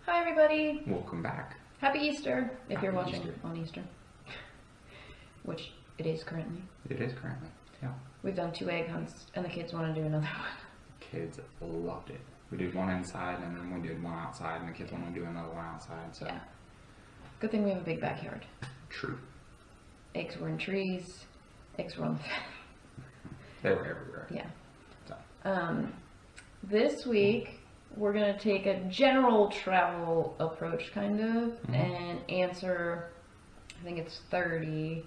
Hi everybody! Welcome back. Happy Easter, if Happy you're watching Easter. on Easter. Which it is currently. It is currently, yeah. We've done 2 egg hunts and the kids want to do another one. Kids loved it. We did one inside and then we did one outside and the kids want to do another one outside, so. Yeah. Good thing we have a big backyard. True. Eggs were in trees, eggs were on the fence. They were everywhere. Yeah. So. This week we're going to take a general travel approach kind of and answer, I think it's 30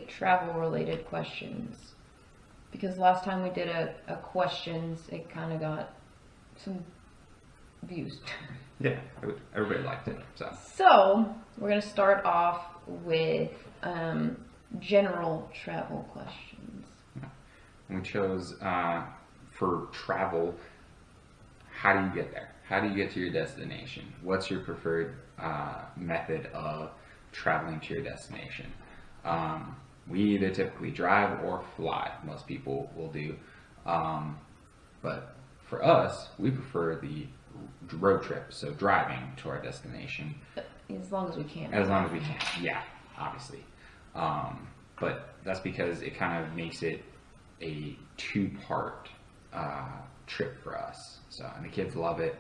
travel related questions. Because last time we did a questions, it kind of got some views. Yeah, everybody liked it, so. So, we're going to start off with general travel questions. Yeah. We chose, for travel, how do you get there? How do you get to your destination? What's your preferred method of traveling to your destination? We either typically drive or fly. Most people will do. But for us, we prefer the road trip, so driving to our destination. As long as we can. As long as we can, yeah, obviously. But that's because it kind of makes it a 2-part trip for us. So, and the kids love it.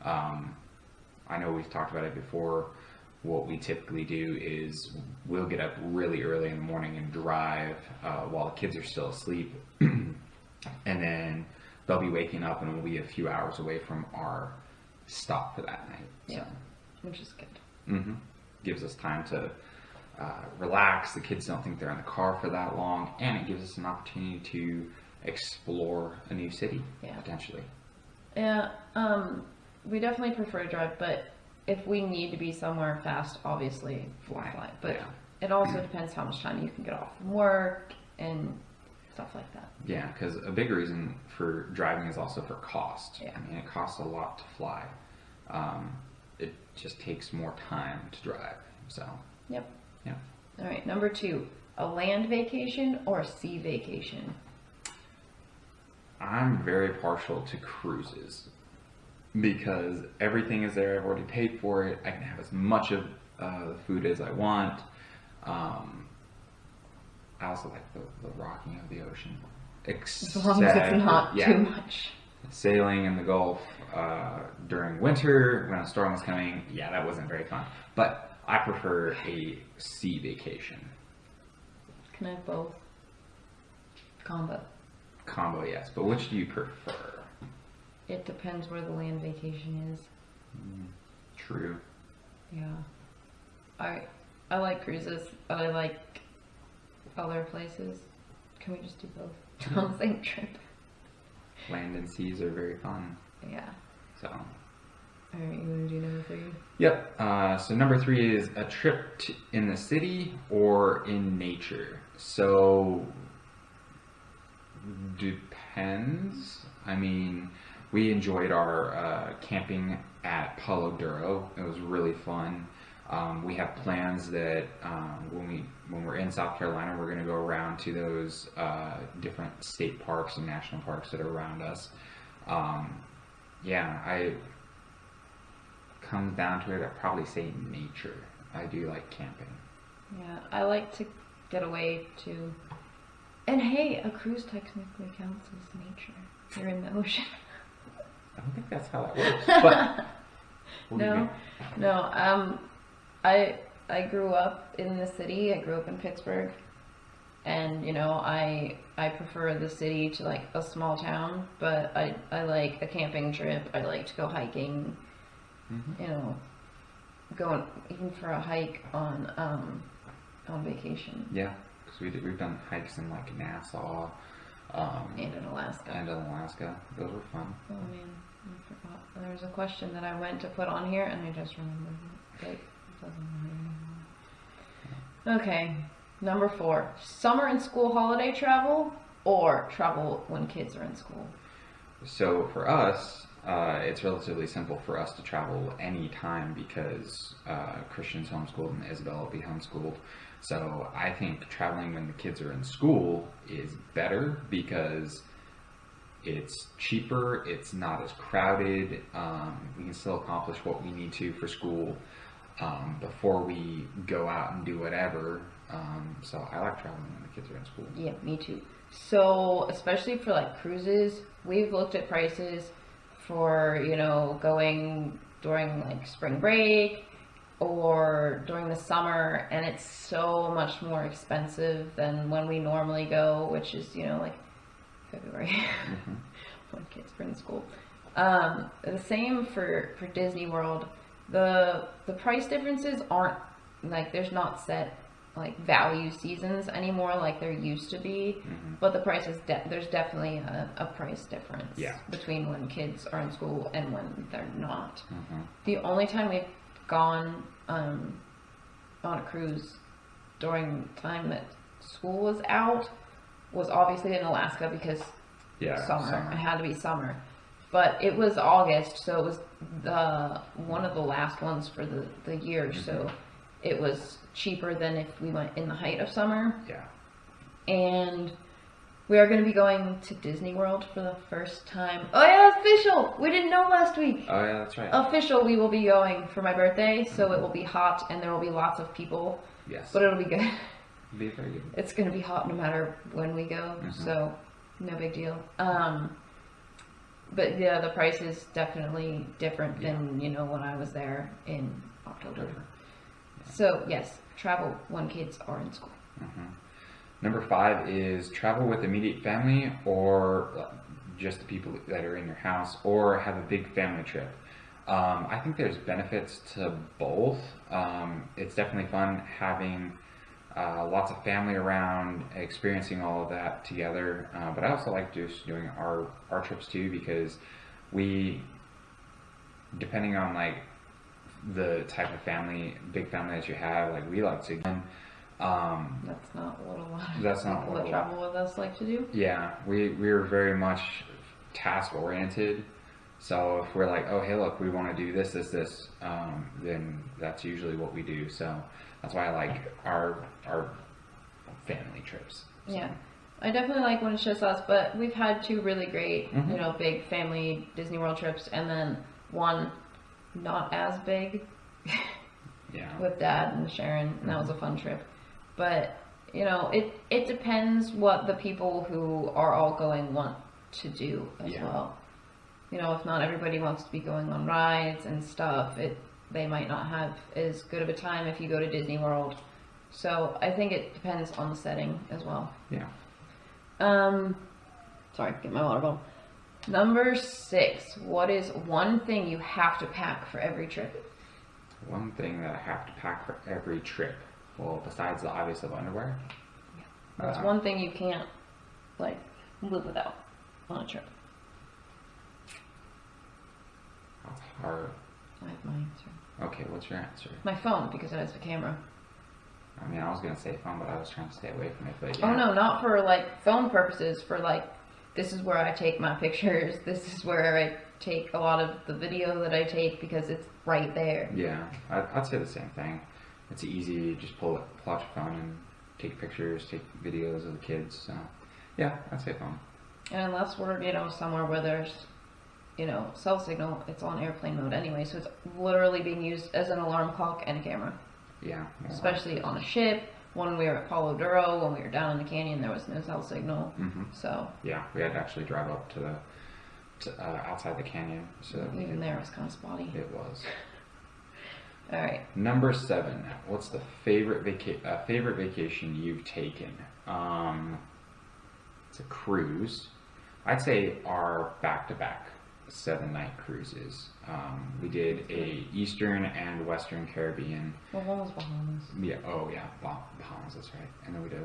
I know we've talked about it before. What we typically do is we'll get up really early in the morning and drive while the kids are still asleep. And then they'll be waking up and we'll be a few hours away from our stop for that night. Yeah, So, which is good. gives us time to relax. The kids don't think they're in the car for that long. And it gives us an opportunity to explore a new city, potentially. Yeah, we definitely prefer to drive, but if we need to be somewhere fast, obviously fly. But it also depends how much time you can get off from work and stuff like that. Yeah, because a big reason for driving is also for cost. Yeah. I mean, it costs a lot to fly. It just takes more time to drive. So. Yep. Yeah. All right, number 2, a land vacation or a sea vacation? I'm very partial to cruises because everything is there. I've already paid for it. I can have as much of the food as I want. I also like the rocking of the ocean. As long as it's not too much. Sailing in the Gulf during winter when a storm was coming, that wasn't very fun. But I prefer a sea vacation. Can I have both? Combo, yes. But which do you prefer? It depends where the land vacation is. True. Yeah. I like cruises, but I like other places. Can we just do both on the same trip? Land and seas are very fun. Yeah. So. Alright, you want to do number 3? Yep. So number 3 is a trip in the city or in nature. So depends. I mean, we enjoyed our camping at Palo Duro. It was really fun. We have plans that when we're in South Carolina, we're going to go around to those different state parks and national parks that are around us. Comes down to it, I'd probably say nature. I do like camping. Yeah, I like to get away too. And hey, a cruise technically counts as nature. You're in the ocean. I don't think that's how that works. But No. I grew up in the city. I grew up in Pittsburgh, and I prefer the city to like a small town. But I like a camping trip. I like to go hiking. Going even for a hike on vacation. Yeah, because we've done hikes in like Nassau. And in Alaska. Those were fun. Oh man, I forgot. There was a question that I went to put on here and I just remembered it. It doesn't matter anymore. Okay, number 4. Summer and school holiday travel or travel when kids are in school? So for us, it's relatively simple for us to travel anytime because Christian's homeschooled and Isabel will be homeschooled. So I think traveling when the kids are in school is better because It's cheaper. It's not as crowded. We can still accomplish what we need to for school before we go out and do whatever. So I like traveling when the kids are in school. Yeah, me too. So especially for like cruises, we've looked at prices for, you know, going during like spring break or during the summer, and it's so much more expensive than when we normally go, which is, you know, like February when kids are in school. The same for Disney World. The price differences aren't like, there's not set like value seasons anymore like there used to be, but the price is there's definitely a price difference between when kids are in school and when they're not. The only time we've gone on a cruise during time that school was out was obviously in Alaska because summer. It had to be summer, but it was August, so it was one of the last ones for the year, so it was cheaper than if we went in the height of summer. Yeah. And we are going to be going to Disney World for the first time. Oh yeah, official! We didn't know last week. Oh yeah, that's right. Official, we will be going for my birthday, so it will be hot and there will be lots of people. Yes. But it'll be good. It'll be very good. It's going to be hot no matter when we go, so no big deal. But yeah, the price is definitely different than, you know, when I was there in October. So yes, travel when kids are in school. Number 5 is travel with immediate family or just the people that are in your house, or have a big family trip. I think there's benefits to both. It's definitely fun having lots of family around, experiencing all of that together. But I also like just doing our trips too, because we, depending on like the type of family, big family that you have, like we like to. That's not what a lot of people that travel with us like to do. Yeah, we're very much task oriented. So if we're like, oh hey look, we want to do this, then that's usually what we do. So that's why I like our family trips. So. Yeah, I definitely like when it's just us, but we've had 2 really great, you know, big family Disney World trips, and then one not as big with Dad and Sharon, and that was a fun trip. But you know, it depends what the people who are all going want to do as well. You know, if not everybody wants to be going on rides and stuff, they might not have as good of a time if you go to Disney World. So I think it depends on the setting as well. Yeah. Sorry, get my water bottle. Number 6. What is one thing you have to pack for every trip? One thing that I have to pack for every trip. Well, besides the obvious of underwear. Yeah. What's one thing you can't like live without on a trip? That's hard. I have my answer. Okay, what's your answer? My phone, because it has a camera. I mean, I was gonna say phone, but I was trying to stay away from it. But yeah. Oh no, not for like phone purposes. For like, this is where I take my pictures. This is where I take a lot of the video that I take because it's right there. Yeah, I'd say the same thing. It's easy. Just pull out your phone and take pictures, take videos of the kids. So yeah, I'd say phone. And unless we're, you know, somewhere where there's, you know, cell signal, it's on airplane mode anyway, so it's literally being used as an alarm clock and a camera. Yeah. Especially on a ship. When we were at Palo Duro, when we were down in the canyon, there was no cell signal. So yeah, we had to actually drive up to the outside the canyon. So even there was kind of spotty. It was. All right. Number 7. What's the favorite vacation you've taken? It's a cruise. I'd say our back-to-back 7-night cruises. We did a Eastern and Western Caribbean. Well, one was Bahamas. Yeah. Oh yeah, Bahamas. That's right. And then we did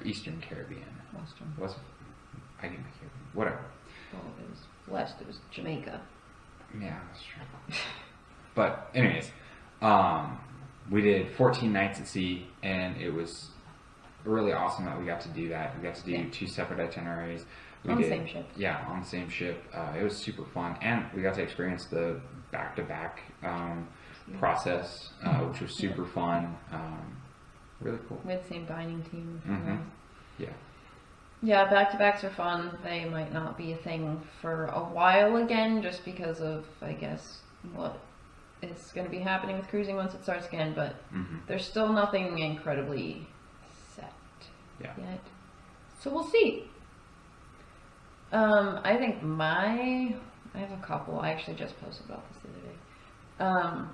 Eastern Caribbean. I didn't make Caribbean. Whatever. Well, it was West. It was Jamaica. Yeah, that's true. But anyways, we did 14 nights at sea, and it was really awesome that we got to do that. We got to do 2 separate itineraries. On the same ship. Yeah, on the same ship. It was super fun, and we got to experience the back-to-back process, which was super fun. Really cool. We had the same dining team. Yeah. Yeah, back-to-backs are fun. They might not be a thing for a while again, just because of, I guess, what is going to be happening with cruising once it starts again, but there's still nothing incredibly set yet. So we'll see. I think I have a couple. I actually just posted about this the other day.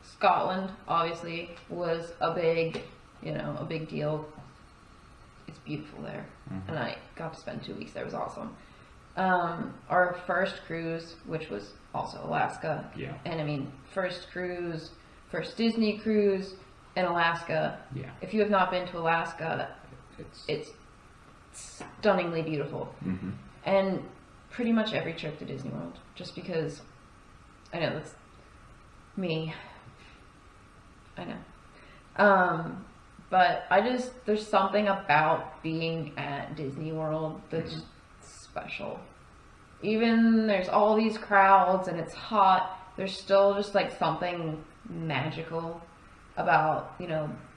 Scotland, obviously, was a big deal. It's beautiful there, and I got to spend 2 weeks there. It was awesome. Our first cruise, which was also Alaska, and I mean, first Disney cruise in Alaska. Yeah. If you have not been to Alaska, it's stunningly beautiful, and pretty much every trip to Disney World, just because I know that's me. I know. But there's something about being at Disney World that's just special. Even there's all these crowds and it's hot, there's still just like something magical about,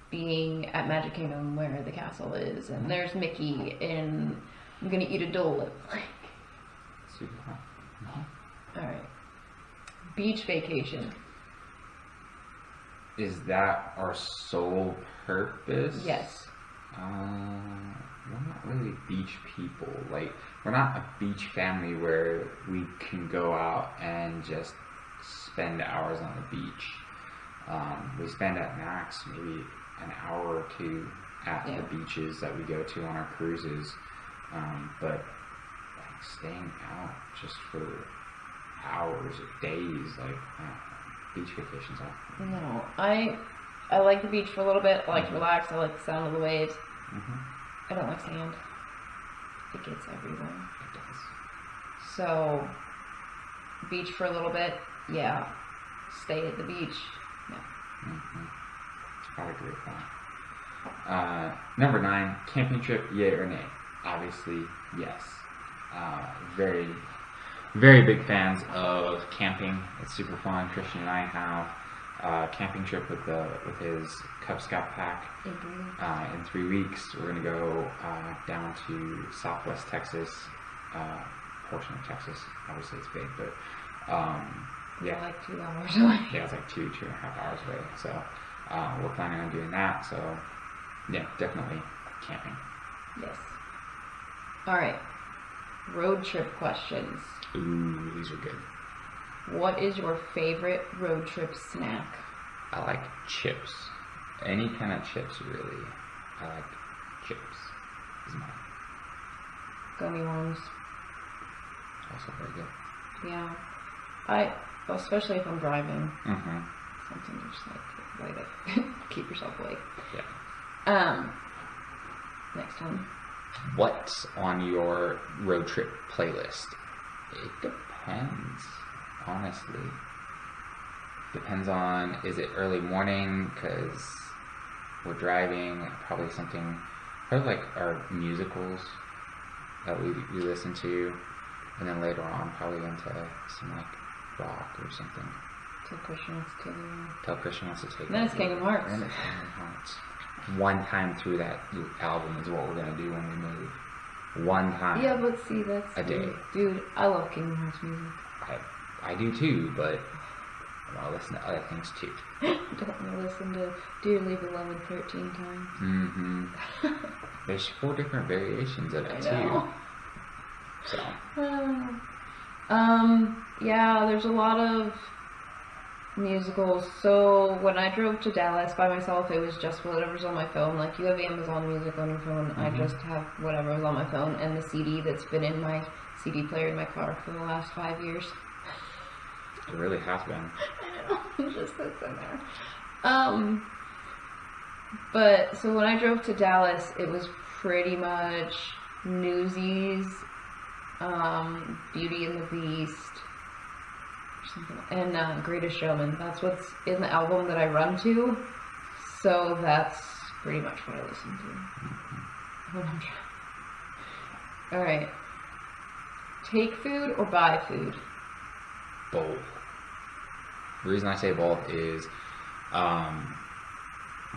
being at Magic Kingdom where the castle is, and there's Mickey, and I'm gonna eat a Dole Whip. Super hot. Alright. Beach vacation. Is that our sole purpose? Yes. We're not really beach people. Like, we're not a beach family where we can go out and just spend hours on the beach. We spend at max maybe an hour or two at the beaches that we go to on our cruises. But like staying out just for hours or days, like beach vacations are. No, I like the beach for a little bit. I like to relax. I like the sound of the waves. I don't like sand. It gets everywhere. It does. So, beach for a little bit, yeah. Stay at the beach, no. I agree with that. Number 9, camping trip, yay or nay? Obviously, yes. Very, very big fans of camping. It's super fun. Christian and I have a camping trip with his Cub Scout pack. In 3 weeks, we're going to go down to Southwest Texas, portion of Texas. Obviously, it's big, but yeah, like 2 hours away. Yeah, it's like 2.5 hours away. So we're planning on doing that. So yeah, definitely camping. Yes. All right. Road trip questions. Ooh, these are good. What is your favorite road trip snack? I like chips. Any kind of chips, really. I like chips. Is mine. Gummy worms. Also very good. Yeah. Especially if I'm driving. Something just like light up. Keep yourself awake. Yeah. Next one. What's on your road trip playlist? It depends, honestly. Depends on, is it early morning because we're driving, probably like our musicals that we listen to, and then later on probably into some like rock or something. Till Christian wants to take it. Then it's Kingdom Hearts. Then it's Kingdom Hearts. One time through that album is what we're going to do when we move. One time. Yeah, but see, that's a day. Dude, I love Kingdom Hearts music. I do too, but I want to listen to other things too. Don't want to listen to Dearly Beloved 13 times. There's 4 different variations of it too. So. Yeah, there's a lot of musicals. So when I drove to Dallas by myself, it was just whatever's on my phone. Like, you have Amazon Music on your phone. I just have whatever's on my phone and the CD that's been in my CD player in my car for the last 5 years. It really has been. I know, it just sits in there. But so when I drove to Dallas, it was pretty much Newsies, Beauty and the Beast, and Greatest Showman. That's what's in the album that I run to. So that's pretty much what I listen to when I'm driving. Alright. Take food or buy food? Both. The reason I say both is,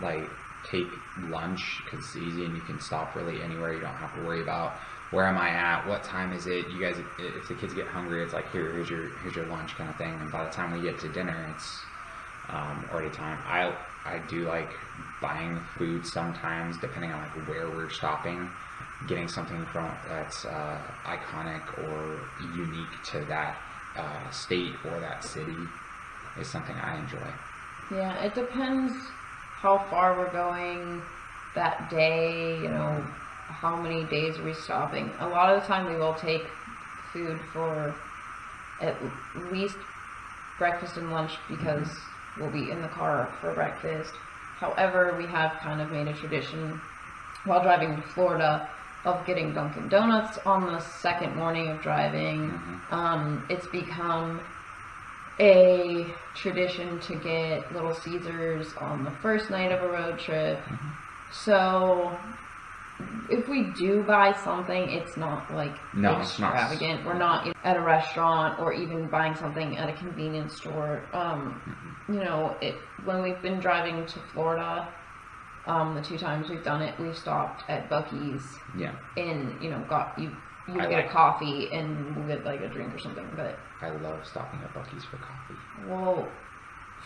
like, take lunch because it's easy and you can stop really anywhere. You don't have to worry about where am I at, what time is it. You guys, if the kids get hungry, it's like here's your lunch kind of thing. And by the time we get to dinner, it's already time. I do like buying food sometimes, depending on like where we're stopping. Getting something from that's iconic or unique to that state or that city is something I enjoy. Yeah, it depends how far we're going that day, you know, how many days are we stopping. A lot of the time we will take food for at least breakfast and lunch because we'll be in the car for breakfast. However, we have kind of made a tradition while driving to Florida of getting Dunkin' Donuts on the second morning of driving. It's become a tradition to get Little Caesars on the first night of a road trip. So if we do buy something, it's not like extravagant. It's not. We're not at a restaurant or even buying something at a convenience store. You know, when we've been driving to Florida, the 2 times we've done it, we've stopped at Buc-ee's. Yeah. And you get a coffee and we'll get like a drink or something. But I love stopping at Buc-ee's for coffee. Well,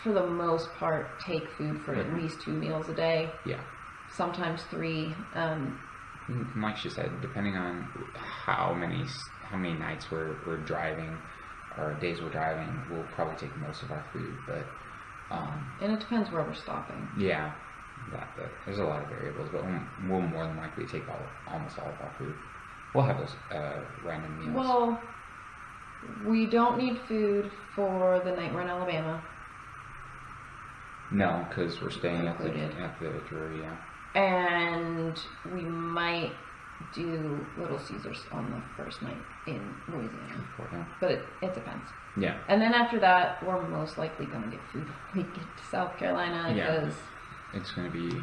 for the most part, take food for at least 2 meals a day. Yeah. Sometimes 3. Like she said, depending on how many nights we're driving or days we're driving, we'll probably take most of our food. But and it depends where we're stopping. Yeah. But there's a lot of variables, but we'll more than likely take almost all of our food. We'll have those random meals. Well, we don't need food for the night we're in Alabama. No, because we're staying at the brewery, yeah. And we might do Little Caesars on the first night in Louisiana. But it depends. Yeah. And then after that, we're most likely going to get food when we get to South Carolina because it's going to be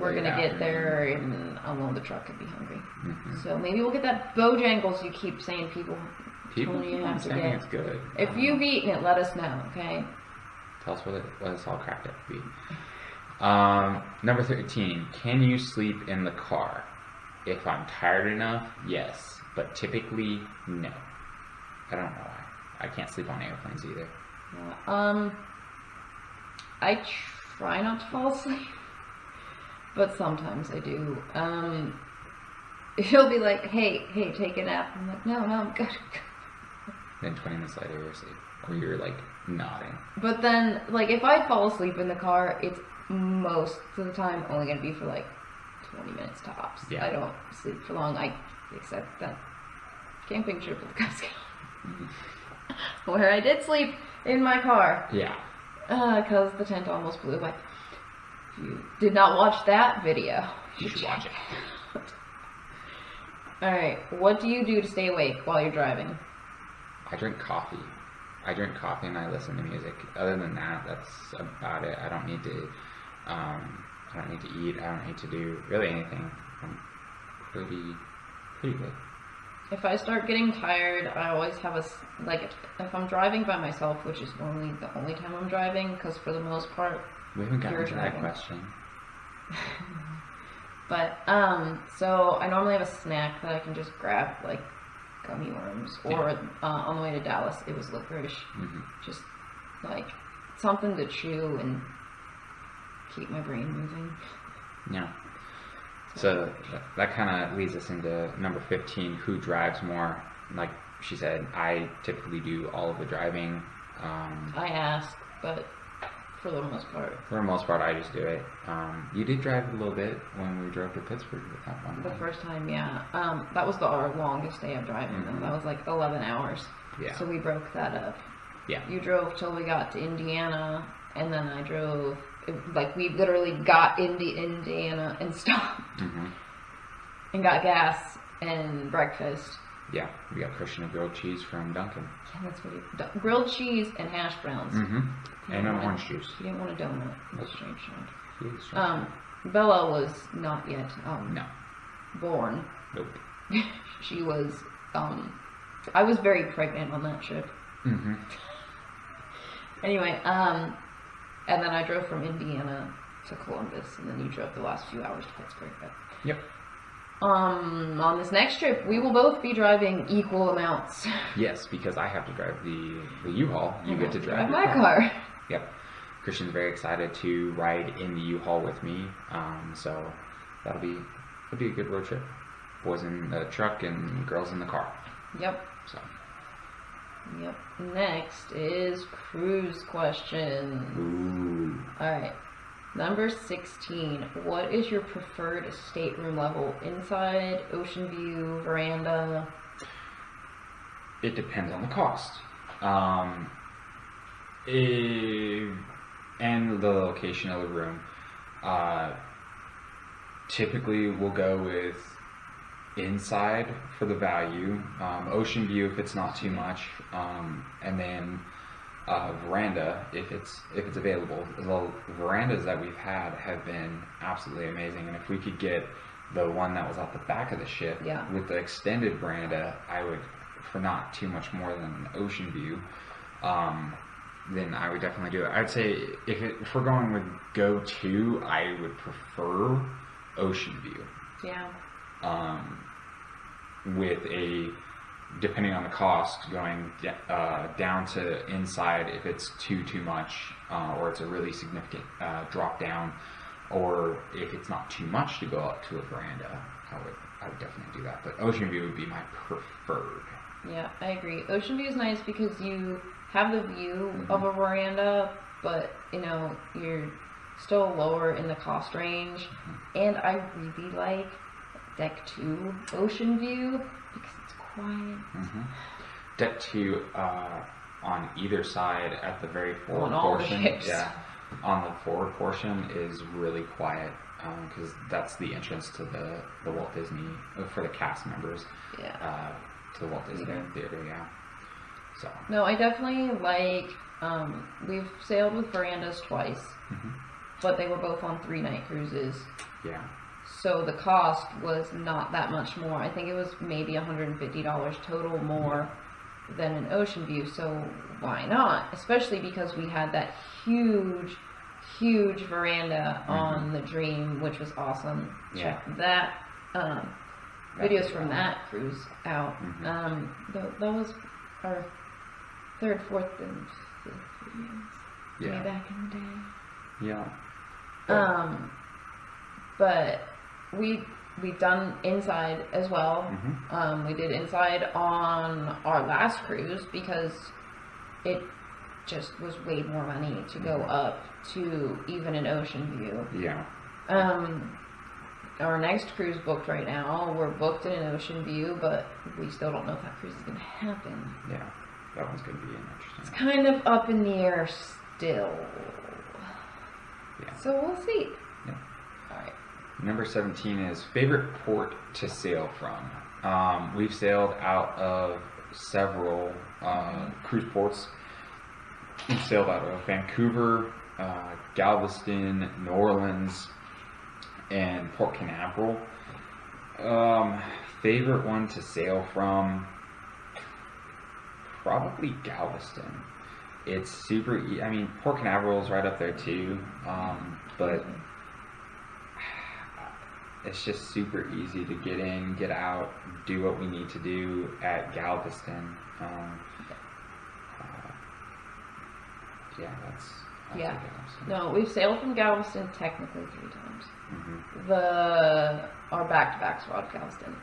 we're going to get there and unload the truck and be hungry. So maybe we'll get that Bojangles you keep saying people keep saying it's good. If you've eaten it, let us know, okay? Tell us what it's all cracked up to be. Number 13, can you sleep in the car? If I'm tired enough, yes, but typically, no. I don't know why. I can't sleep on airplanes either. I try not to fall asleep, but sometimes I do. He'll be like, hey, take a nap. I'm like, no, I'm good. Then 20 minutes later, you're asleep. Or you're, like, nodding. But then, like, if I fall asleep in the car, it's most of the time only going to be for, like, 20 minutes tops. Yeah. I don't sleep for long, except that camping trip with the Cub Scouts. Where I did sleep in my car. Yeah. Because the tent almost blew away. If you did not watch that video, you should watch it. Alright, what do you do to stay awake while you're driving? I drink coffee. And I listen to music. Other than that, that's about it. I don't need to eat. I don't need to do really anything. I'm pretty good. If I start getting tired, I always have if I'm driving by myself, which is normally the only time I'm driving, because for the most part, we haven't gotten to that question. But, so I normally have a snack that I can just grab, like gummy worms, or on the way to Dallas, it was licorice. Just, like, something to chew and keep my brain moving. Yeah. So that kind of leads us into number 15, who drives more. Like she said, I typically do all of the driving. I ask, but for the most part. For the most part, I just do it. You did drive a little bit when we drove to Pittsburgh with that one. The first time, yeah. That was our longest day of driving, though. That was like 11 hours. Yeah. So we broke that up. Yeah. You drove till we got to Indiana, and then I drove... we literally got into Indiana and stopped and got gas and breakfast. Yeah, we got Christian a grilled cheese from Dunkin'. Yeah, that's what he... Grilled cheese and hash browns. And an orange juice. He didn't want a donut. That's strange. Bella was not yet born. Nope. She was... I was very pregnant on that trip. Anyway, and then I drove from Indiana to Columbus, and then you drove the last few hours to Pittsburgh. But Yep. on this next trip, we will both be driving equal amounts. Yes, because I have to drive the U-Haul. You get to drive my your car. Yep. Christian's very excited to ride in the U-Haul with me. So that'll be a good road trip. Boys in the truck and girls in the car. Yep. So. Yep. Next is cruise questions. Ooh. All right. Number 16. What is your preferred stateroom level? Inside, ocean view, veranda? It depends on the cost. And the location of the room. Typically, we'll go with inside for the value, ocean view if it's not too much, and then veranda if it's available. The verandas that we've had have been absolutely amazing, and if we could get the one that was at the back of the ship with the extended veranda, I would, for not too much more than an ocean view, then I would definitely do it. I'd say if we're going with go-to, I would prefer ocean view. Yeah. With depending on the cost, going down to inside if it's too much, or it's a really significant drop down, or if it's not too much to go up to a veranda, I would definitely do that. But ocean view would be my preferred. Yeah, I agree. Ocean view is nice because you have the view of a veranda, but you're still lower in the cost range. And I really like Deck 2 ocean view because it's quiet. Deck 2 on either side at the very forward portion. On the forward portion is really quiet because that's the entrance to the Walt Disney for the cast members. To the Walt Disney Theater. So. No, I definitely like. We've sailed with verandas twice, but they were both on 3-night cruises. Yeah. So the cost was not that much more. I think it was maybe $150 total more than an ocean view. So why not? Especially because we had that huge veranda on the Dream, which was awesome. Check that. Videos from that cruise out. That was our 3rd, 4th, and 5th videos. Way back in the day. Yeah. But we've done inside as well. We did inside on our last cruise because it just was way more money to go up to even an ocean view. Yeah. Our next cruise booked right now. We're booked in an ocean view, but we still don't know if that cruise is going to happen. Yeah, that one's going to be interesting. It's kind of up in the air still. Yeah. So we'll see. Yeah. All right. Number 17 is favorite port to sail from. We've sailed out of several cruise ports. We've sailed out of Vancouver, Galveston, New Orleans, and Port Canaveral. Favorite one to sail from, probably Galveston. It's super Port Canaveral is right up there too, but it's just super easy to get in, get out, do what we need to do at Galveston. No, we've sailed from Galveston technically 3 times. Our back-to-backs were out of Galveston.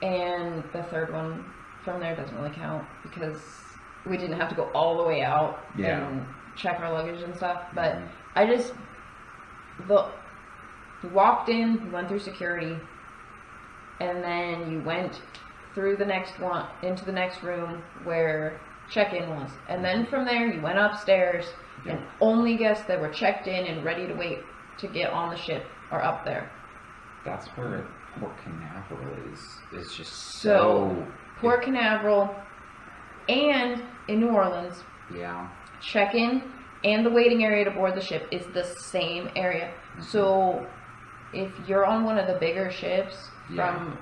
And the 3rd one from there doesn't really count because we didn't have to go all the way out and check our luggage and stuff. But you walked in, you went through security, and then you went through the next one into the next room where check-in was, and then from there you went upstairs, and only guests that were checked in and ready to wait to get on the ship are up there. That's where Port Canaveral is just so Port Canaveral and in New Orleans, check-in and the waiting area to board the ship is the same area. So if you're on one of the bigger ships from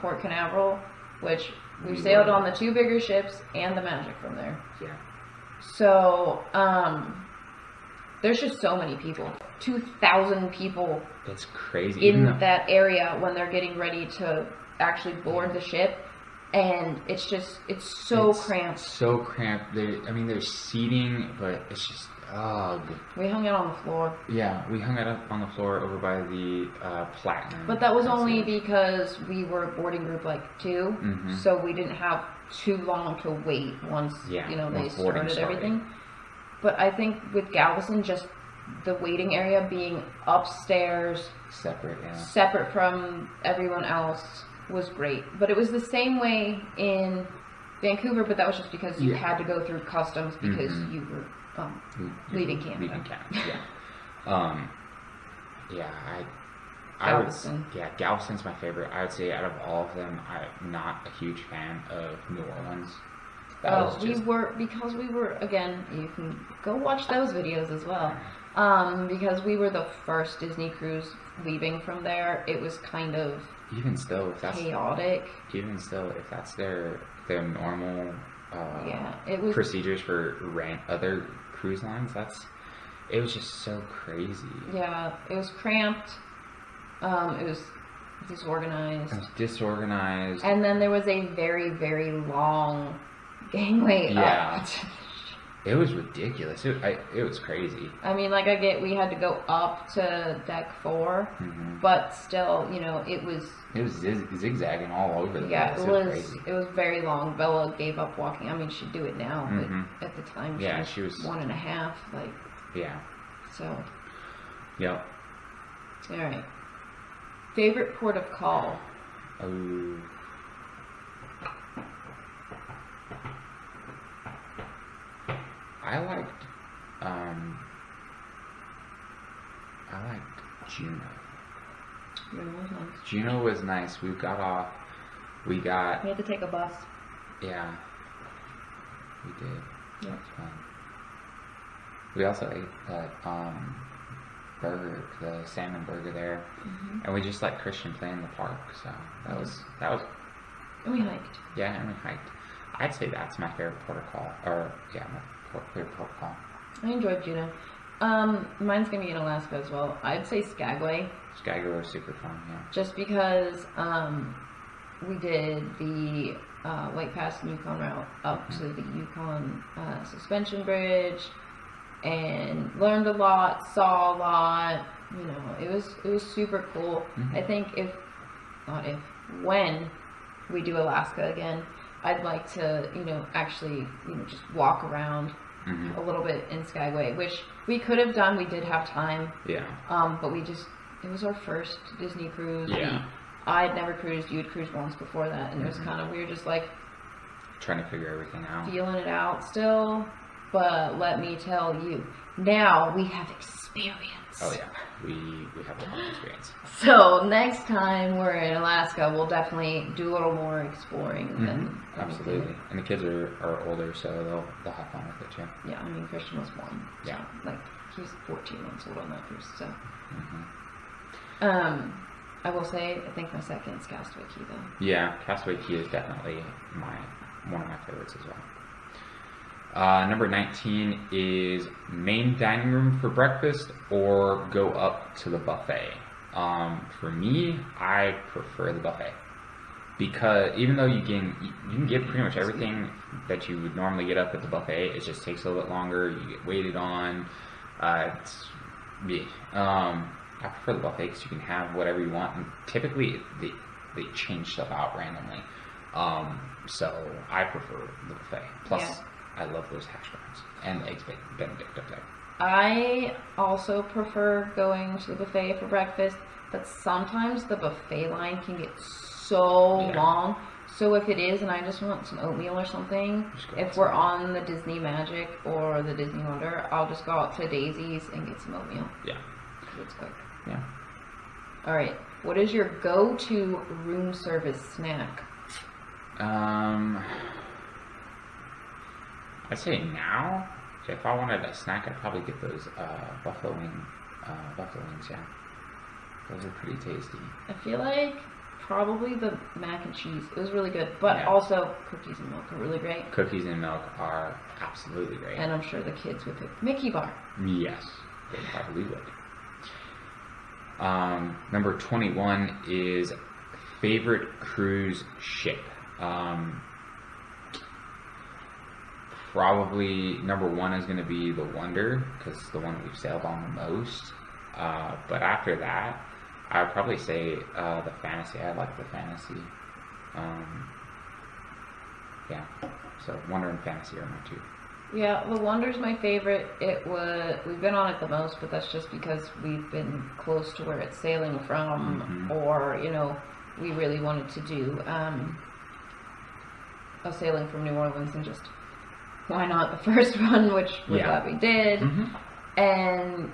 Port Canaveral, which we've sailed on the 2 bigger ships and the Magic from there. Yeah. So there's just so many people. 2,000 people It's crazy. in that area when they're getting ready to actually board the ship. And it's so cramped. So cramped. There's seating, but it's just, ugh. We hung out on the floor. Yeah, we hung out on the floor over by the Platinum. But that was only because we were boarding group 2, so we didn't have too long to wait once they started everything. But I think with Galveston, just the waiting area being upstairs, separate from everyone else, was great. But it was the same way in Vancouver, but that was just because you had to go through customs because you were leaving Canada. Galveston's my favorite. I would say out of all of them, I'm not a huge fan of New Orleans. We were again, you can go watch those videos as well. Because we were the first Disney cruise leaving from there, it was kind of even still, if that's chaotic. Even still, if that's their normal it was procedures for other cruise lines, it was just so crazy. Yeah, it was cramped. It was disorganized. And then there was a very, very long gangway up. It was ridiculous. It was crazy. I mean, I get we had to go up to deck 4, but still, it was zigzagging all over the place. Yeah, it was very long. Bella gave up walking. I mean, she'd do it now, but at the time, she was 1.5. So. Yep. All right. Favorite port of call. Oh. I liked Juneau. Juneau was nice. We got off. We had to take a bus. Yeah. We did. Yeah. It was fun. We also ate that burger, the salmon burger there, and we just let Christian play in the park. So that was. And we hiked. Yeah, and we hiked. I'd say that's my favorite port of call. My favorite port of call. I enjoyed Juneau. Mine's gonna be in Alaska as well. I'd say Skagway. Skagway was super fun, yeah. Just because we did the White Pass and Yukon route up to the Yukon suspension bridge, and learned a lot, saw a lot. It was super cool. I think when we do Alaska again, I'd like to actually just walk around a little bit in Skagway, which we could have done. We did have time. Yeah. But it was our first Disney cruise. Yeah. I'd never cruised. You'd cruised once before that, and it was kind of weird, just trying to figure everything out. Feeling it out still. But let me tell you, now we have experience. Oh yeah, we have a lot of experience. So next time we're in Alaska, we'll definitely do a little more exploring. Absolutely. And the kids are older, so they'll have fun with it too. Yeah, I mean Christian was 1. Yeah. So, he was 14 months old on that cruise. So. I will say, I think my second is Castaway Cay though. Yeah, Castaway Cay is definitely one of my favorites as well. Number 19 is main dining room for breakfast or go up to the buffet. For me, I prefer the buffet because even though you can get pretty much everything that you would normally get up at the buffet, it just takes a little bit longer. You get waited on. I prefer the buffet because you can have whatever you want, and typically they change stuff out randomly. So I prefer the buffet. Plus. Yeah. I love those hash browns and the eggs Benedict up there. I also prefer going to the buffet for breakfast, but sometimes the buffet line can get so long. So if it is, and I just want some oatmeal or something, if we're on the Disney Magic or the Disney Wonder, I'll just go out to Daisy's and get some oatmeal. Yeah. It's quick. Yeah. All right. What is your go-to room service snack? I'd say now, if I wanted a snack, I'd probably get those buffalo wings, yeah. Those are pretty tasty. I feel like probably the mac and cheese. It was really good, but also cookies and milk are really great. Cookies and milk are absolutely great. And I'm sure the kids would pick Mickey Bar. Yes. They probably would. Number 21 is favorite cruise ship. Probably number 1 is going to be the Wonder, because it's the one we've sailed on the most. But after that, I would probably say the Fantasy. I like the Fantasy. Yeah, so Wonder and Fantasy are my 2. Yeah, the Wonder's my favorite. We've been on it the most, but that's just because we've been close to where it's sailing from, or we really wanted to do a sailing from New Orleans, and just why not the first one, which we're glad we did. And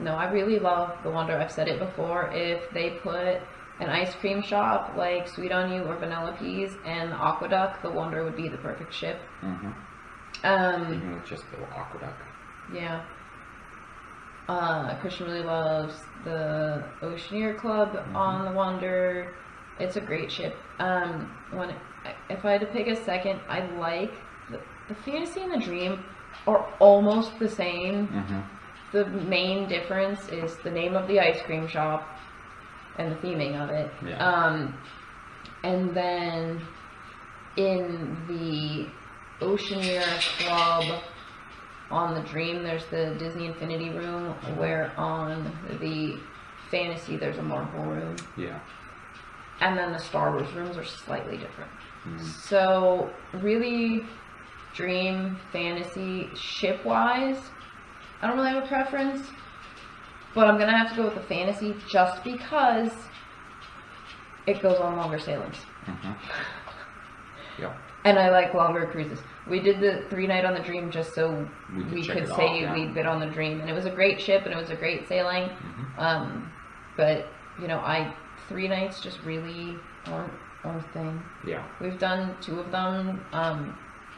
no, I really love the Wonder. I've said it before. If they put an ice cream shop like Sweet On You or Vanilla Peas and Aqueduct, the Wonder would be the perfect ship. Even with just the Aqueduct. Yeah. Christian really loves the Oceaneer Club on the Wonder. It's a great ship. If I had to pick a second, I like the Fantasy and the Dream are almost the same. The main difference is the name of the ice cream shop and the theming of it. And then in the Oceaneer Club on the Dream, there's the Disney Infinity Room, where on the Fantasy there's a Marvel room. And then the Star Wars rooms are slightly different. So really, Dream, Fantasy, ship-wise, I don't really have a preference, but I'm going to have to go with the Fantasy just because it goes on longer sailings. And I like longer cruises. We did the 3-night on the Dream just so we could say we'd been on the Dream, and it was a great ship and it was a great sailing. But 3 nights just really aren't our thing. We've done 2 of them,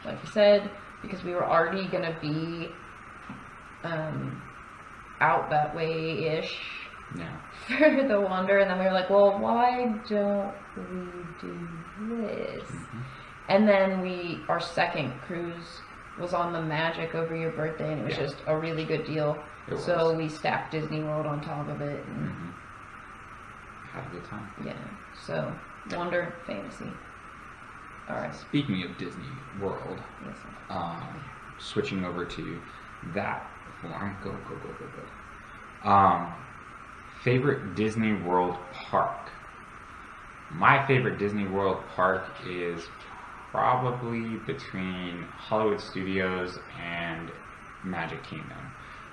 like I said, because we were already gonna be out that way-ish for the Wonder, and then we were like, well, why don't we do this? And then our second cruise was on the Magic over your birthday, and it was just a really good deal. So we stacked Disney World on top of it. And had a good time. So Wonder, Fantasy. All right. Speaking of Disney World, switching over to that form. Go. Favorite Disney World park. My favorite Disney World park is probably between Hollywood Studios and Magic Kingdom.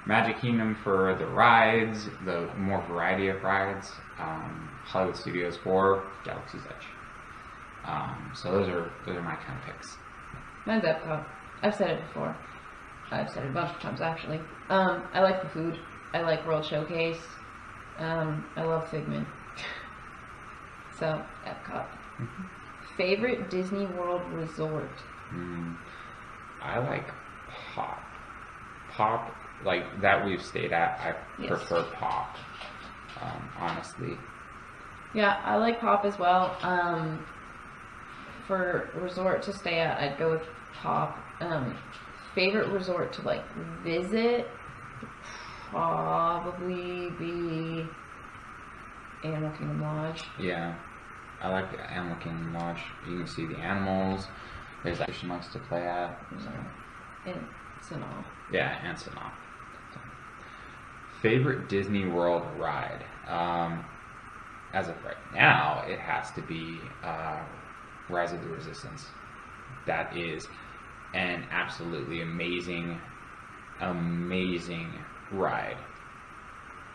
Magic Kingdom for the rides, the more variety of rides. Hollywood Studios for Galaxy's Edge. So those are my kind of picks. Mine's Epcot. I've said it before. I've said it a bunch of times actually. I like the food. I like World Showcase. I love Figment. So Epcot. Favorite Disney World resort? I like Pop. Pop, like that we've stayed at. I prefer Pop. Honestly. Yeah, I like Pop as well. For resort to stay at, I'd go with Pop. Favorite resort to visit would probably be Animal Kingdom Lodge. Yeah, I like the Animal Kingdom Lodge. You can see the animals. There's actually much to play at. And Sanaa. Yeah, and Sanaa. Favorite Disney World ride? As of right now, it has to be Rise of the Resistance. That is an absolutely amazing ride.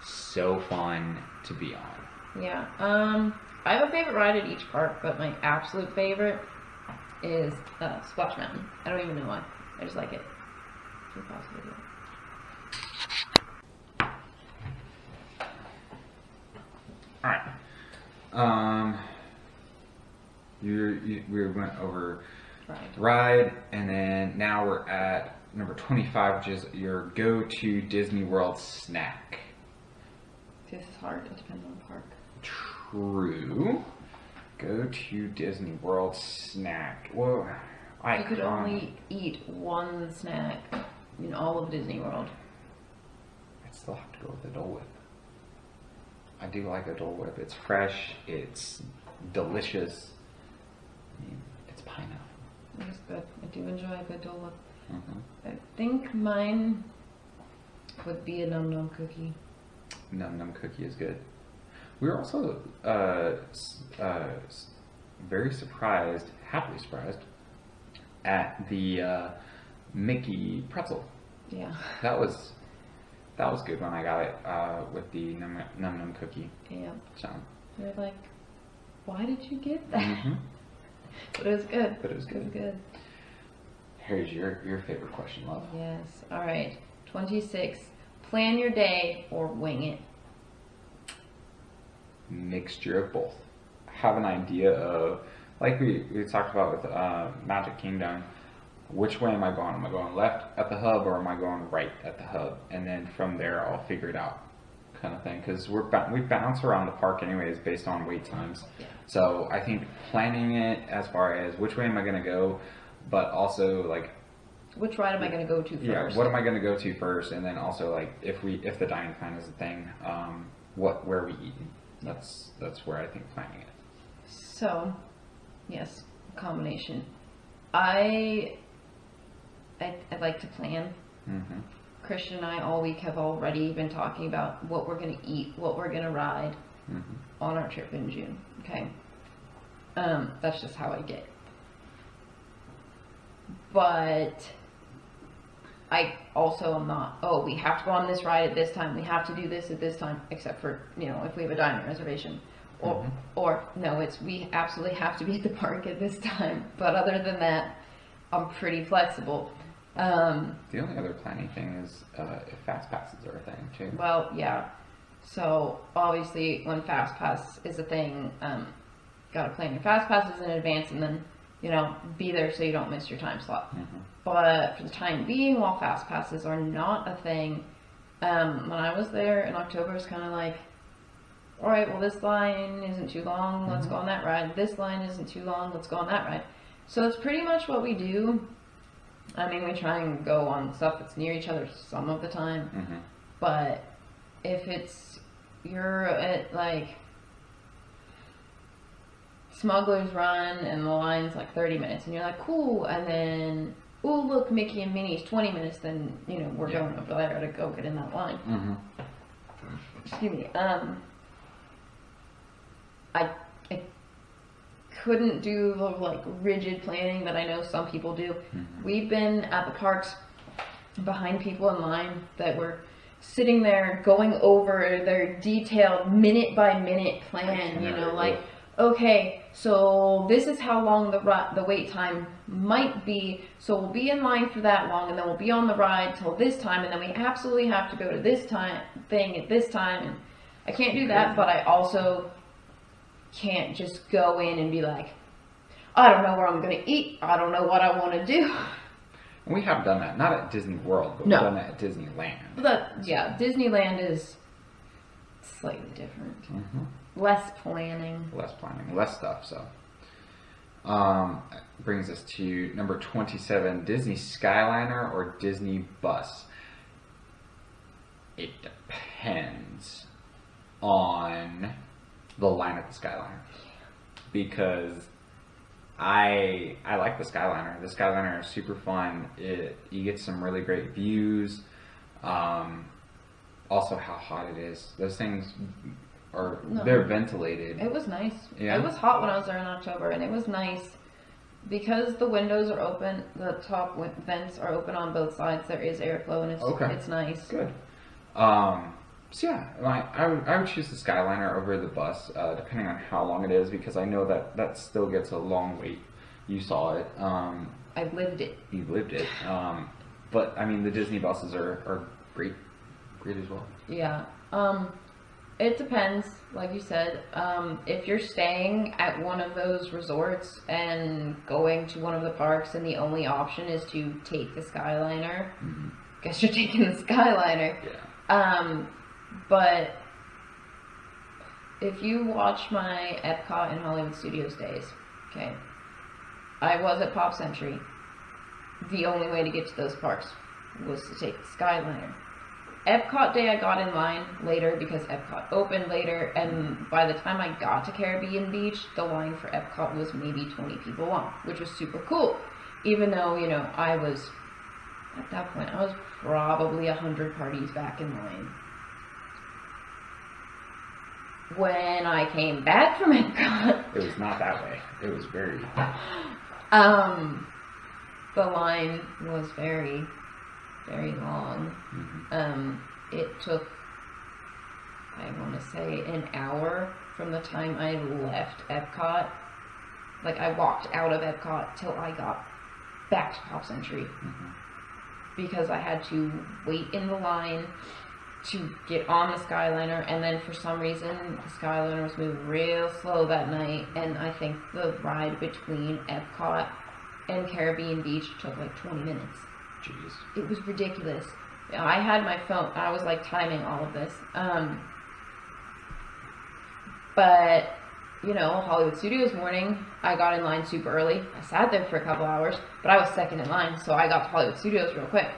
So fun to be on. Yeah. I have a favorite ride at each park, but my absolute favorite is Splash Mountain. I don't even know why. I just like it. Alright. We went over ride, and then now we're at number 25, which is your go-to Disney World snack. This is hard. It depends on the park. True. Go-to Disney World snack. Well, I could only eat one snack in all of Disney World. It's still have to go with a Dole Whip. I do like a Dole Whip. It's fresh. It's delicious. I mean, it's pineapple. It is good. I do enjoy a good Dole Whip. Mm-hmm. I think mine would be a Num Num cookie. Num Num cookie is good. We were also very surprised, happily surprised, at the Mickey pretzel. Yeah. That was good when I got it with the Num Num cookie. Yeah. So. They're like, why did you get that? Mm-hmm. But it was good. But it was good. It was good. Here's your favorite question, love. Yes. All right. 26. Plan your day or wing it. Mixture of both. Have an idea of, like we talked about with Magic Kingdom, which way am I going? Am I going left at the hub or am I going right at the hub? And then from there I'll figure it out, kind of thing. Because we bounce around the park anyways based on wait times. Yeah. So I think planning it as far as which way am I going to go, but also like which ride am I going to go to first? Yeah, what am I going to go to first? And then also like if the dining plan is a thing, where are we eating? That's where I think planning it. So, yes, combination. I like to plan. Mm-hmm. Christian and I all week have already been talking about what we're going to eat, what we're going to ride on our trip in June. Okay, that's just how I get. But I also am not, we have to go on this ride at this time, we have to do this at this time, except for, if we have a dining reservation. Or no, we absolutely have to be at the park at this time. But other than that, I'm pretty flexible. The only other planning thing is if fast passes are a thing too. Well, yeah. So obviously, when fast pass is a thing, gotta plan your fast passes in advance, and then be there so you don't miss your time slot. Mm-hmm. But for the time being, while fast passes are not a thing, when I was there in October, it's kind of like, all right, well, this line isn't too long, let's go on that ride. This line isn't too long, let's go on that ride. So it's pretty much what we do. I mean, we try and go on stuff that's near each other some of the time. But if you're at like Smuggler's Run and the line's like 30 minutes and you're like, cool, and then, oh, look, Mickey and Minnie's 20 minutes, then, we're going over there to go get in that line. Excuse me. I couldn't do the like rigid planning that I know some people do. We've been at the parks behind people in line that were sitting there going over their detailed minute by minute plan, like, okay, so this is how long the wait time might be, so we'll be in line for that long, and then we'll be on the ride till this time, and then we absolutely have to go to this thing at this time, and I can't do that, but I also can't just go in and be like, I don't know where I'm going to eat, I don't know what I want to do. We have done that, not at Disney World, but we've done that at Disneyland. Disneyland is slightly different. Less planning, less stuff. So, brings us to number 27: Disney Skyliner or Disney Bus. It depends on the line at the Skyliner, because I like the Skyliner. The Skyliner is super fun. You get some really great views. Also, how hot it is. Those things they're ventilated. It was nice. Yeah. It was hot when I was there in October, and it was nice because the windows are open. The top vents are open on both sides. There is airflow, and it's nice. Good. So yeah, I would choose the Skyliner over the bus, depending on how long it is, because I know that still gets a long wait. You saw it. I lived it. You lived it. But I mean, the Disney buses are great as well. Yeah. It depends, like you said. If you're staying at one of those resorts and going to one of the parks, and the only option is to take the Skyliner, guess you're taking the Skyliner. Yeah. But if you watch my Epcot and Hollywood Studios days, okay, I was at Pop Century. The only way to get to those parks was to take the Skyliner. Epcot Day I got in line later because Epcot opened later, and by the time I got to Caribbean Beach, the line for Epcot was maybe 20 people long, which was super cool. Even though, you know, I was, at that point, I was probably 100 parties back in line. When I came back from Epcot, It was not that way. It was very... the line was very, very long. It took, I want to say, an hour from the time I left Epcot. Like, I walked out of Epcot till I got back to Pop Century. Because I had to wait in the line to get on the Skyliner, and then for some reason the Skyliner was moving real slow that night, and I think the ride between Epcot and Caribbean Beach took like 20 minutes. Jeez. It was ridiculous. I had my phone, I was like timing all of this. But, you know, Hollywood Studios morning, I got in line super early. I sat there for a couple hours, but I was second in line, so I got to Hollywood Studios real quick.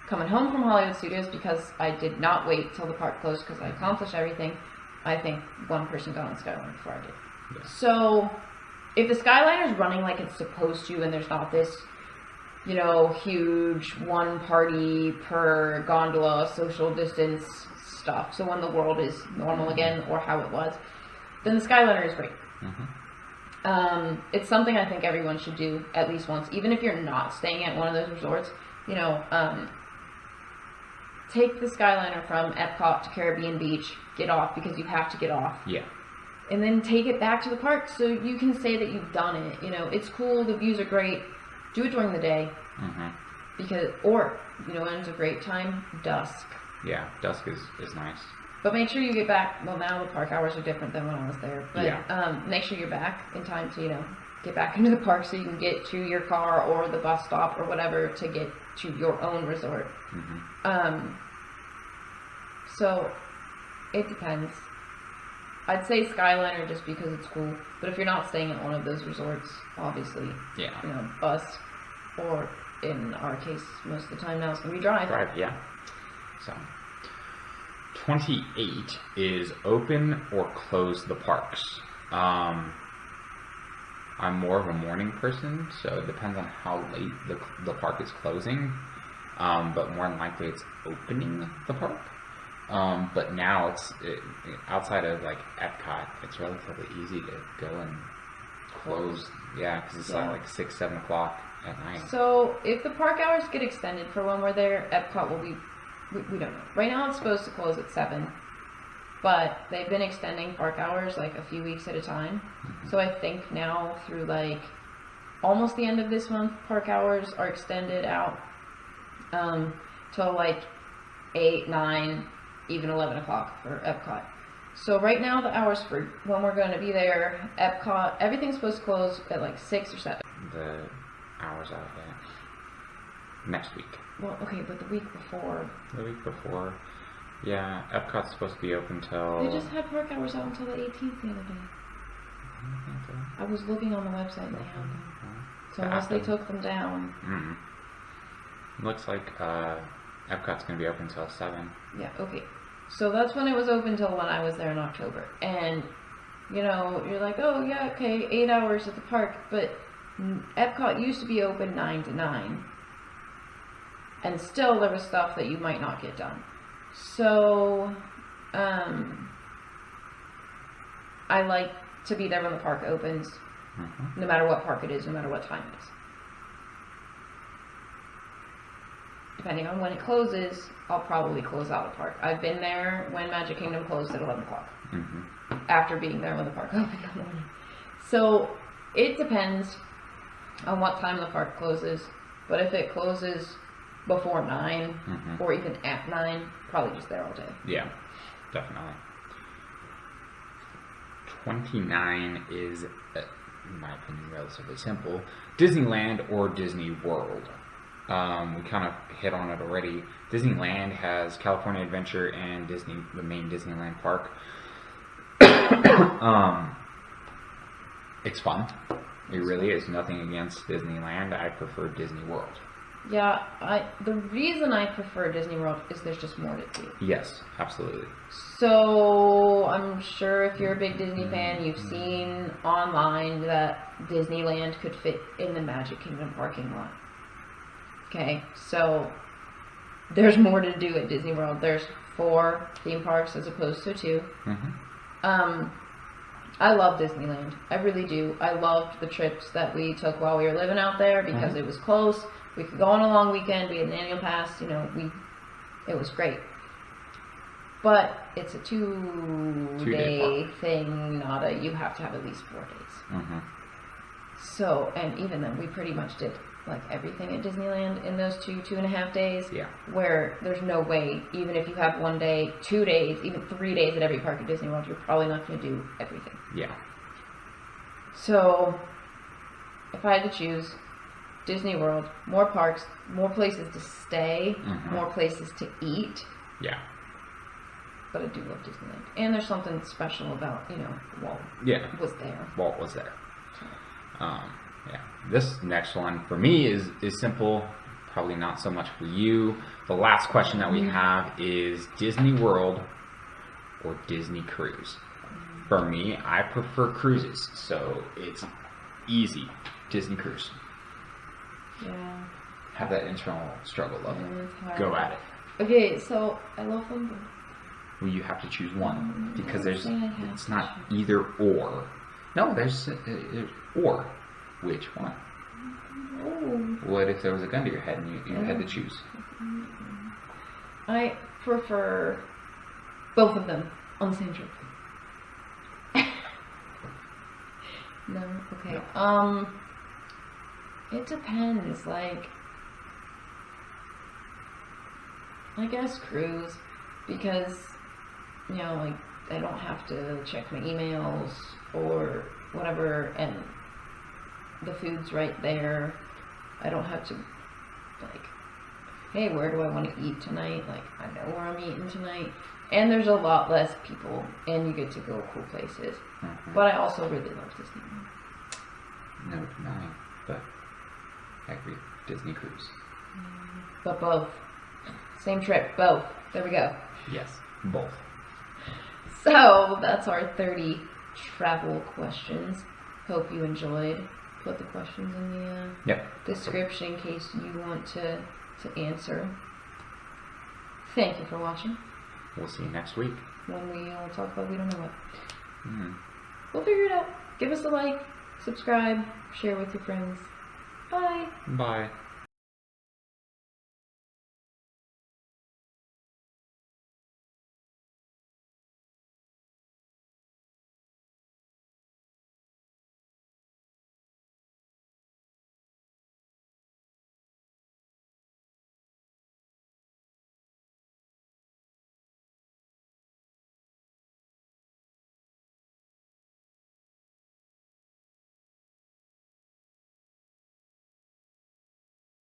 Coming home from Hollywood Studios, because I did not wait till the park closed because I accomplished everything, I think one person got on Skyliner before I did. Yeah. So, if the Skyliner is running like it's supposed to, and there's not this, you know, huge one party per gondola social distance stuff, so when the world is normal again, or how it was, then the Skyliner is great. It's something I think everyone should do at least once, even if you're not staying at one of those resorts. You know, take the Skyliner from Epcot to Caribbean Beach, get off because you have to get off. Yeah. And then take it back to the park so you can say that you've done it. You know, it's cool, the views are great. Do it during the day. Because, or, you know, when it's a great time, dusk. Yeah, dusk is nice. But make sure you get back, well, now the park hours are different than when I was there. But Yeah. make sure you're back in time to, you know, get back into the park so you can get to your car or the bus stop or whatever to get to your own resort. So, it depends. I'd say Skyliner just because it's cool, but if you're not staying at one of those resorts, obviously, Yeah. you know, bus, or in our case, most of the time now it's going to be drive. Drive, yeah. So, 28 is open or close the parks. I'm more of a morning person, so it depends on how late the park is closing. But more than likely it's opening the park. But now it's outside of like Epcot, it's relatively easy to go and close. Yeah, because it's like 6, 7 o'clock at night. So if the park hours get extended for when we're there, Epcot will be. We don't know. Right now it's supposed to close at 7, but they've been extending park hours like a few weeks at a time. So I think now through like almost the end of this month, park hours are extended out till like 8, 9, even 11 o'clock for Epcot. So right now the hours for when we're going to be there, Epcot, everything's supposed to close at like 6 or 7. The hours out there next week. Well, okay, but the week before. The week before. Yeah, Epcot's supposed to be open till... They just had park hours out until the 18th the other day. I think so. I was looking on the website and they had them. So unless they took them down. Looks like Epcot's going to be open till 7. Yeah, okay. So that's when it was open till when I was there in October. And, you know, you're like, oh yeah, okay, 8 hours at the park. But Epcot used to be open 9 to 9. And still there was stuff that you might not get done. So, I like to be there when the park opens. No matter what park it is, no matter what time it is. Depending on when it closes, I'll probably close out the park. I've been there when Magic Kingdom closed at 11 o'clock. After being there when the park opened in the morning. So, it depends on what time the park closes. But if it closes before 9, or even at 9, probably just there all day. Yeah, definitely. 29 is, in my opinion, relatively simple. Disneyland or Disney World. We kind of hit on it already. Disneyland has California Adventure and the main Disneyland park. It's fun. It really is. Nothing against Disneyland. I prefer Disney World. Yeah, the reason I prefer Disney World is there's just more to do. Yes, absolutely. So I'm sure if you're a big Disney fan, you've seen online that Disneyland could fit in the Magic Kingdom parking lot. Okay, so there's more to do at Disney World. There's 4 theme parks as opposed to 2. Mm-hmm. I love Disneyland. I really do. I loved the trips that we took while we were living out there because it was close. We could go on a long weekend. We had an annual pass. You know, it was great. But it's a 2-day thing, not a. You have to have at least 4 days. Mm-hmm. So, and even then, we pretty much did like everything at Disneyland in those 2.5 days. Yeah. Where there's no way, even if you have 1 day, 2 days, even 3 days at every park at Disney World, you're probably not going to do everything. Yeah. So, if I had to choose, Disney World, more parks, more places to stay, more places to eat. Yeah. But I do love Disneyland. And there's something special about, Walt was there. Walt was there. Yeah. This next one for me is simple. Probably not so much for you. The last question that we have is Disney World or Disney Cruise. For me, I prefer cruises, so it's easy. Disney Cruise. Yeah. Have that internal struggle of it. Go at it. Okay, so I love them both. Well, you have to choose one because it's not either or. No, there's or. Which one? Oh. What if there was a gun to your head and you had to choose? I prefer both of them on the same trip. No? Okay. No. It depends. Like, I guess cruise, because, like, I don't have to check my emails or whatever, and the food's right there. I don't have to, like, hey, where do I want to eat tonight? Like, I know where I'm eating tonight. And there's a lot less people, and you get to go cool places. But I also really love Disneyland. No denying, but I agree. Disney Cruise. But both. Same trip, both. There we go. Yes, both. So, that's our 30 travel questions. Hope you enjoyed. Put the questions in the description in case you want to answer. Thank you for watching. We'll see you next week. When we all talk about we don't know what. We'll figure it out. Give us a like, subscribe, share with your friends. Bye. Bye.